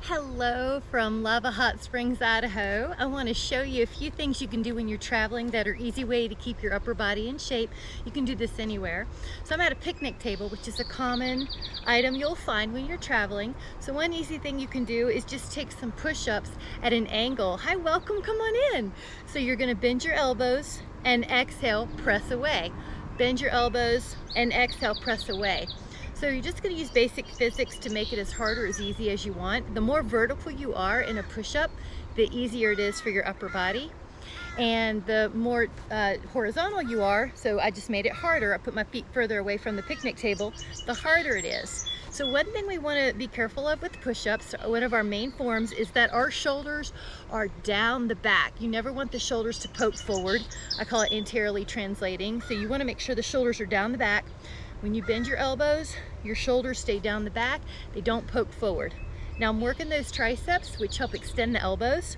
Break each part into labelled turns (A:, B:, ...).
A: Hello from Lava Hot Springs, Idaho. I want to show you a few things you can do when you're traveling that are easy way to keep your upper body in shape. You can do this anywhere. So I'm at a picnic table, which is a common item you'll find when you're traveling. So one easy thing you can do is just take some push-ups at an angle. Hi, welcome, come on in. So you're going to bend your elbows and exhale, press away. Bend your elbows and exhale, press away. So you're just going to use basic physics to make it as hard or as easy as you want. The more vertical you are in a push-up, the easier it is for your upper body. And the more horizontal you are, so I just made it harder, I put my feet further away from the picnic table, the harder it is. So one thing we want to be careful of with push-ups, one of our main forms, is that our shoulders are down the back. You never want the shoulders to poke forward. I call it anteriorly translating. So you want to make sure the shoulders are down the back. When you bend your elbows, your shoulders stay down the back, they don't poke forward. Now I'm working those triceps, which help extend the elbows.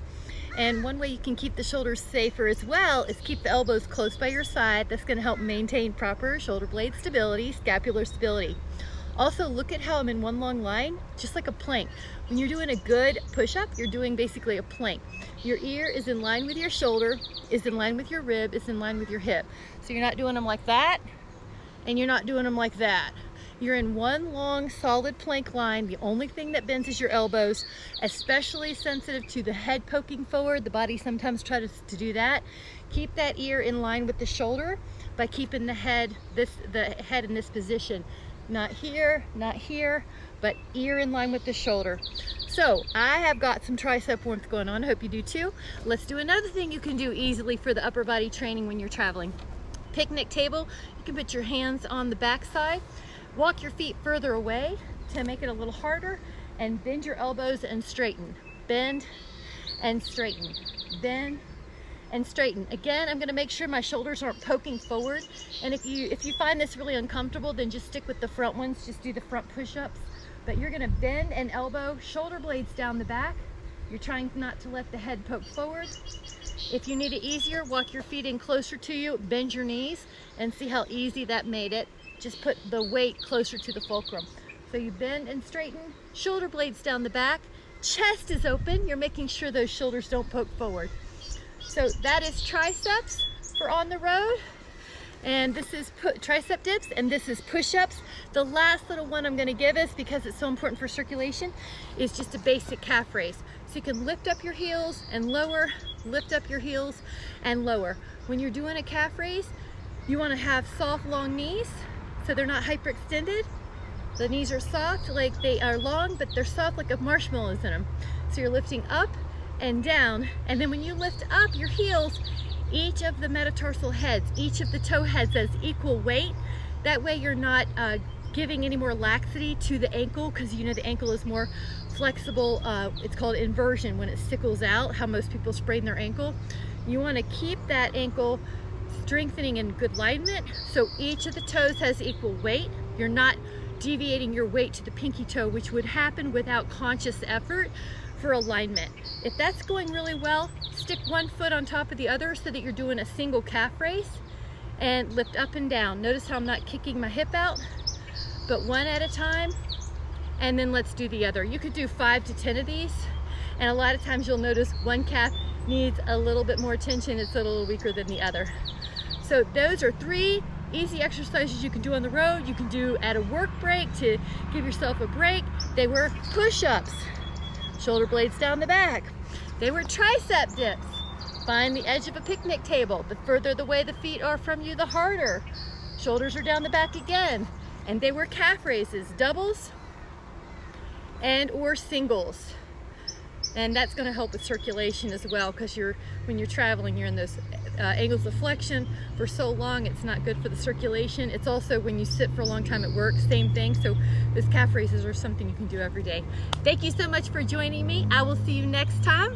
A: And one way you can keep the shoulders safer as well is keep the elbows close by your side. That's going to help maintain proper shoulder blade stability, scapular stability. Also, look at how I'm in one long line, just like a plank. When you're doing a good push-up, you're doing basically a plank. Your ear is in line with your shoulder, is in line with your rib, is in line with your hip. So you're not doing them like that, and you're not doing them like that. You're in one long solid plank line. The only thing that bends is your elbows, especially sensitive to the head poking forward. The body sometimes tries to do that. Keep that ear in line with the shoulder by keeping the head in this position. Not here, but ear in line with the shoulder. So I have got some tricep warmth going on. I hope you do too. Let's do another thing you can do easily for the upper body training when you're traveling. Picnic table, you can put your hands on the back side, walk your feet further away to make it a little harder, and bend your elbows and straighten. Bend and straighten. Bend and straighten. Again, I'm going to make sure my shoulders aren't poking forward, and if you find this really uncomfortable, then just stick with the front ones. Just do the front push-ups. But you're going to bend and elbow, shoulder blades down the back. You're trying not to let the head poke forward. If you need it easier, walk your feet in closer to you, bend your knees, and see how easy that made it. Just put the weight closer to the fulcrum. So you bend and straighten, shoulder blades down the back, chest is open. You're making sure those shoulders don't poke forward. So that is triceps for on the road. And this is tricep dips, and this is push-ups. The last little one I'm going to give us, because it's so important for circulation, is just a basic calf raise. So you can lift up your heels and lower, lift up your heels and lower. When you're doing a calf raise, you want to have soft, long knees, so they're not hyperextended. The knees are soft, like they are long, but they're soft like a marshmallows in them. So you're lifting up and down, and then when you lift up your heels, each of the metatarsal heads, each of the toe heads has equal weight. That way you're not giving any more laxity to the ankle, because you know the ankle is more flexible. It's called inversion when it sickles out, how most people sprain their ankle. You want to keep that ankle strengthening in good alignment, so each of the toes has equal weight. You're not deviating your weight to the pinky toe, which would happen without conscious effort for alignment. If that's going really well, stick one foot on top of the other so that you're doing a single calf raise, and lift up and down. Notice how I'm not kicking my hip out, but one at a time, and then let's do the other. You could do 5 to 10 of these, and a lot of times you'll notice one calf needs a little bit more attention. It's a little weaker than the other. So those are 3 easy exercises you can do on the road. You can do at a work break to give yourself a break. They were push-ups, shoulder blades down the back. They were tricep dips. Find the edge of a picnic table. The further away the feet are from you, the harder. Shoulders are down the back again. And they were calf raises, doubles and or singles. And that's going to help with circulation as well, because when you're traveling, you're in those angles of flexion for so long, it's not good for the circulation. It's also when you sit for a long time at work, same thing. So those calf raises are something you can do every day. Thank you so much for joining me. I will see you next time.